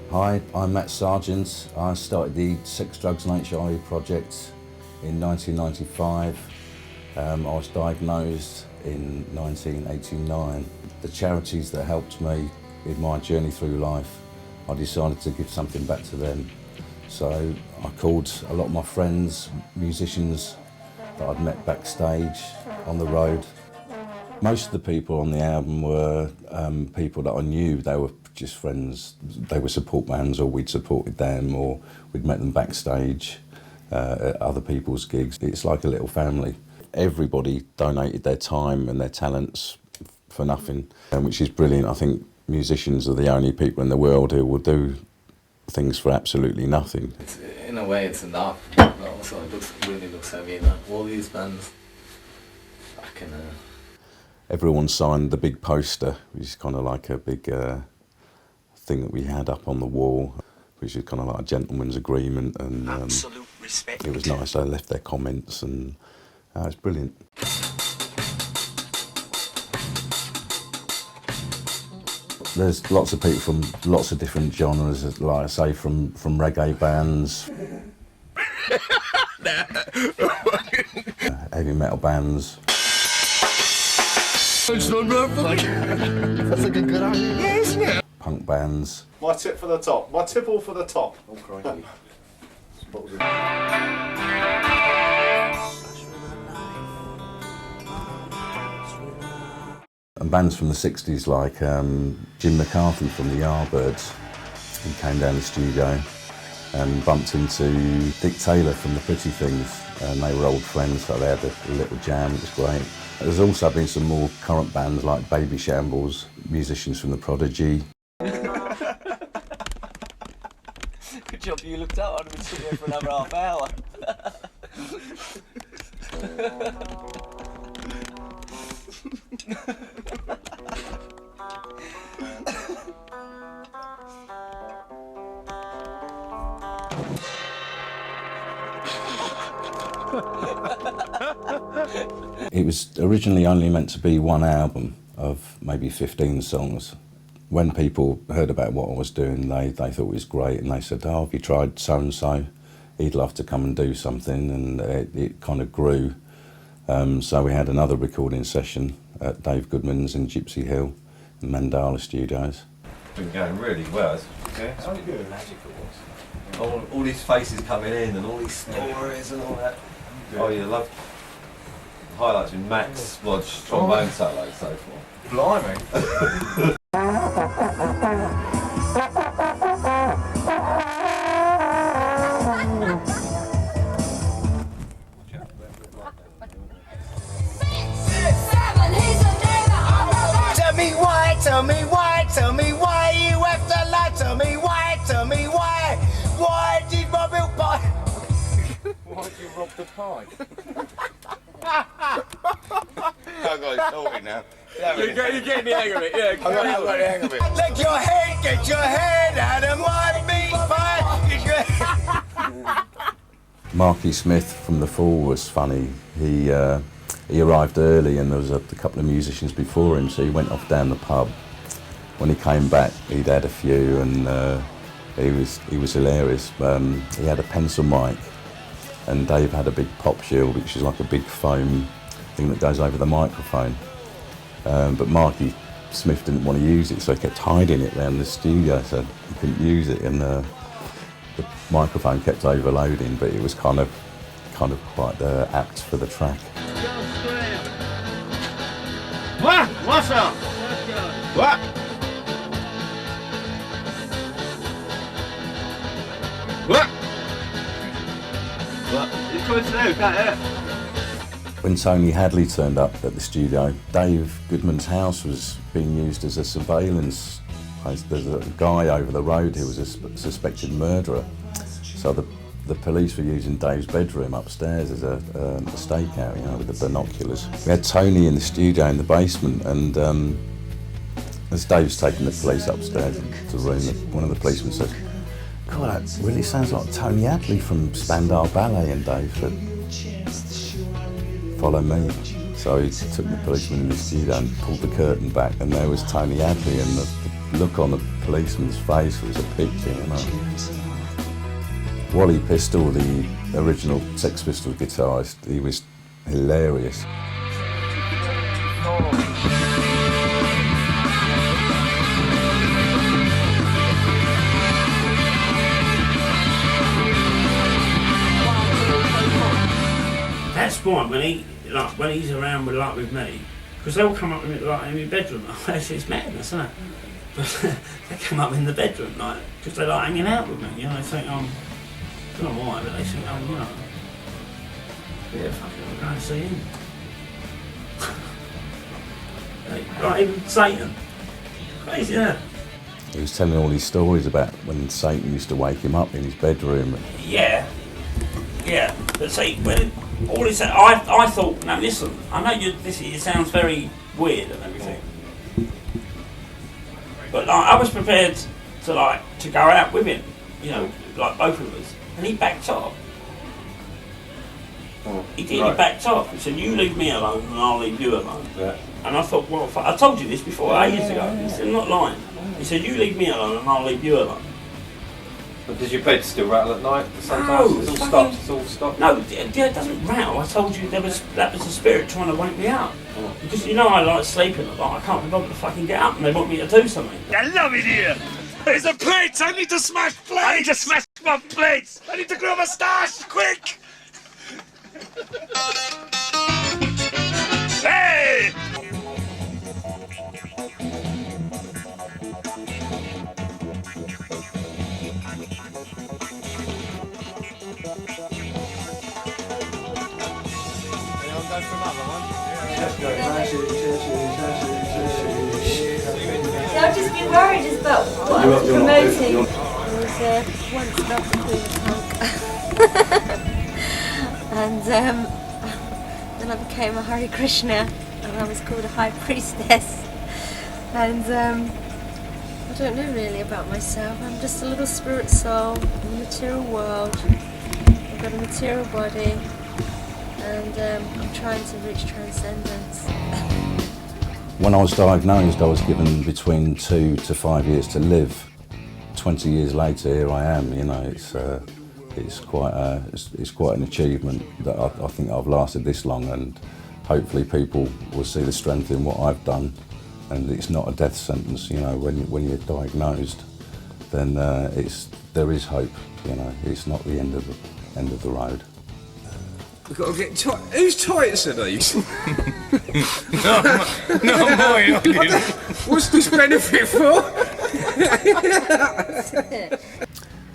Hi, I'm Matt Sargent. I started the Sex Drugs and HIV project in 1995. I was diagnosed in 1989. The charities that helped me in my journey through life, I decided to give something back to them. So I called a lot of my friends, musicians that I'd met backstage on the road. Most of the people on the album were people that I knew. They were just friends. They were support bands, or we'd supported them, or we'd met them backstage at other people's gigs. It's like a little family. Everybody donated their time and their talents for nothing, which is brilliant. I think musicians are the only people in the world who will do things for absolutely nothing. In a way, it's enough, but also it really looks heavy. All these bands, fucking. Everyone signed the big poster, which is kind of like a big thing that we had up on the wall, which is kind of like a gentleman's agreement, and absolute respect. It was nice. They left their comments, and it's brilliant. There's lots of people from lots of different genres, like I say, from reggae bands, heavy metal bands. That's like a good idea, yeah, isn't it? Punk bands. My tip for the top. My tipple for the top. Oh, crikey. And bands from the 60s like Jim McCarthy from the Yardbirds. He came down the studio and bumped into Dick Taylor from the Pretty Things, and they were old friends, so they had a little jam. It was great. There's also been some more current bands like Baby Shambles, musicians from The Prodigy. Good job you looked out. I'd have been sitting here for another half hour. It was originally only meant to be one album of maybe 15 songs. When people heard about what I was doing, they thought it was great, and they said, "Oh, have you tried so-and-so? He'd love to come and do something," and it kind of grew. So we had another recording session at Dave Goodman's in Gypsy Hill, in Mandala Studios. It's been going really well. It's been magical. All these faces coming in and all these stories and all that. Oh, you love highlights with Max Lodge, trombone solo and so forth. Blimey. Tell me why you have to lie. Tell me why did Bobby buy? Why did you rob the pie? I got it sorted now. You're getting the hang of it, yeah. I got the hang of it. Get your head out of my meat pie. Marky Smith from The Fall was funny. He arrived early, and there was a couple of musicians before him, so he went off down the pub. When he came back, he'd had a few, and he was hilarious. He had a pencil mic, and Dave had a big pop shield, which is like a big foam thing that goes over the microphone. But Marky Smith didn't want to use it, so he kept hiding it around the studio, so he couldn't use it, and the microphone kept overloading. But it was kind of quite apt for the track. What? What's up? What? What? What? You coming to do? Can't hear. When Tony Hadley turned up at the studio, Dave Goodman's house was being used as a surveillance place. There's a guy over the road who was a suspected murderer. So the police were using Dave's bedroom upstairs as a stakeout, you know, with the binoculars. We had Tony in the studio in the basement, and as Dave's taking the police upstairs to the room, one of the policemen said, "God, that really sounds like Tony Hadley from Spandau Ballet." And Dave said, "Follow me." So So he took the policeman in the studio and pulled the curtain back, and there was Tony Hadley, and the look on the policeman's face was a picture, you know. Wally Pistol, the original Sex Pistols guitarist, he was hilarious. That's why when he's around with me, because they'll come up with me like in my bedroom. It's madness, isn't it? But they come up in the bedroom like because they like hanging out with me. You know, they think I don't know why, but they think you know, yeah, fucking, I'll go and see him. Like even Satan, crazy, isn't it? He was telling all these stories about when Satan used to wake him up in his bedroom. Yeah, but see, when all he said, I thought, now listen, I know it sounds very weird and everything, but like, I was prepared to go out with him, you know, like both of us, and he backed off. He did, right. He backed off. He said, you leave me alone and I'll leave you alone. Yeah. And I thought, well, I told you this before, ages ago. He said, I'm not lying. He said, you leave me alone and I'll leave you alone. But does your bed still rattle at night? Sometimes no, it's all stopped. No, it doesn't rattle. I told you that was a spirit trying to wake me up. Oh. Because you know I like sleeping a lot. I can't be bothered to fucking get up and they want me to do something. I love it here. There's a plate. I need to smash plates. I need to smash my plates. I need to grow a moustache, quick. Hey! I'll just be worried about what I was promoting. I was once not the queen of punk. And then I became a Hare Krishna and I was called a high priestess. And I don't know really about myself. I'm just a little spirit soul in the material world. I've got a material body and I'm trying to reach transcendence. When I was diagnosed, I was given between 2 to 5 years to live. 20 years later, here I am. You know, it's quite an achievement that I think I've lasted this long, and hopefully people will see the strength in what I've done, and it's not a death sentence. You know, when you're diagnosed, then there is hope. You know, it's not the end of the road. We've got to get tight. Whose tights are these? Not mine. What's this benefit for?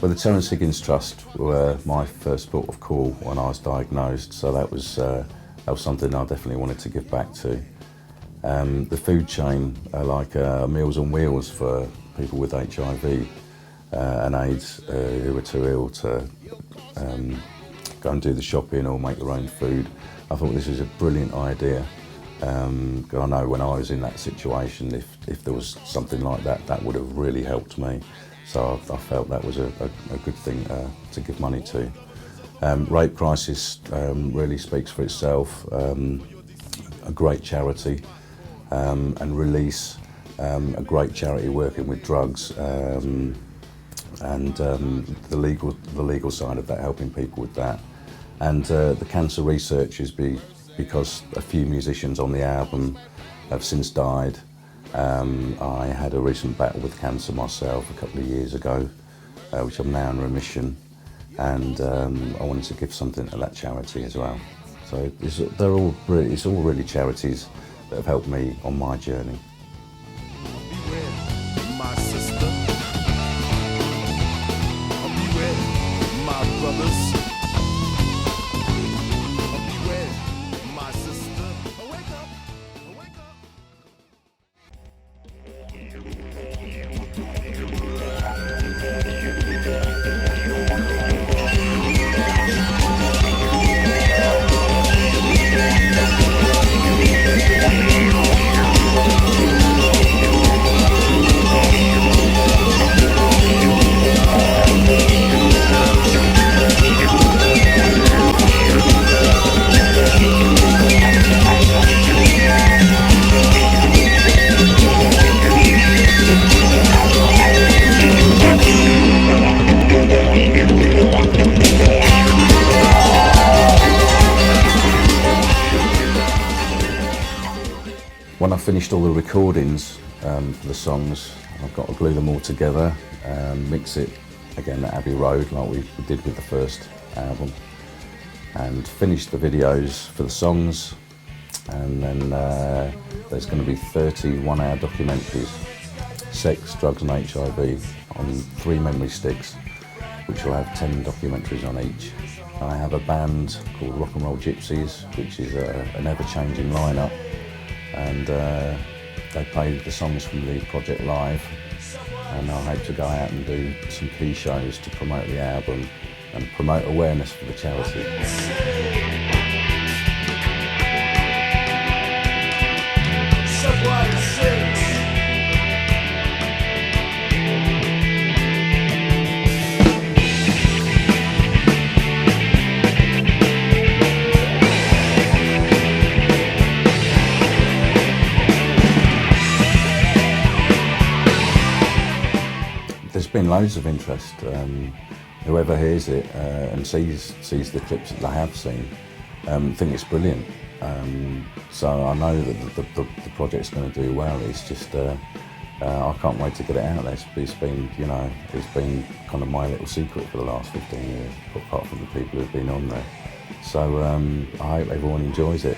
Well, the Terence Higgins Trust were my first port of call when I was diagnosed, so that was something I definitely wanted to give back to. The food chain, like Meals on Wheels for people with HIV and AIDS who were too ill to go and do the shopping or make their own food. I thought this was a brilliant idea. I know when I was in that situation, if there was something like that, that would have really helped me. So I felt that was a good thing to give money to. Rape Crisis really speaks for itself. A great charity, and Release, a great charity working with drugs, and the legal side of that, helping people with that. And the cancer research is because a few musicians on the album have since died. I had a recent battle with cancer myself a couple of years ago, which I'm now in remission, and I wanted to give something to that charity as well. So it's all really charities that have helped me on my journey. My sister, I'll be with my brothers. finished all the recordings for the songs. I've got to glue them all together, mix it again at Abbey Road like we did with the first album, and finish the videos for the songs. And then there's going to be 30 one-hour documentaries, Sex, Drugs and HIV, on 3 memory sticks, which will have 10 documentaries on each. I have a band called Rock and Roll Gypsies, which is an ever-changing lineup, and they play the songs from the project live, and I hope to go out and do some key shows to promote the album and promote awareness for the charity. There's been loads of interest. Whoever hears it and sees the clips that they have seen, think it's brilliant. So I know that the project's going to do well. It's just I can't wait to get it out there. It's been, you know, it's been kind of my little secret for the last 15 years, apart from the people who've been on there. So I hope everyone enjoys it.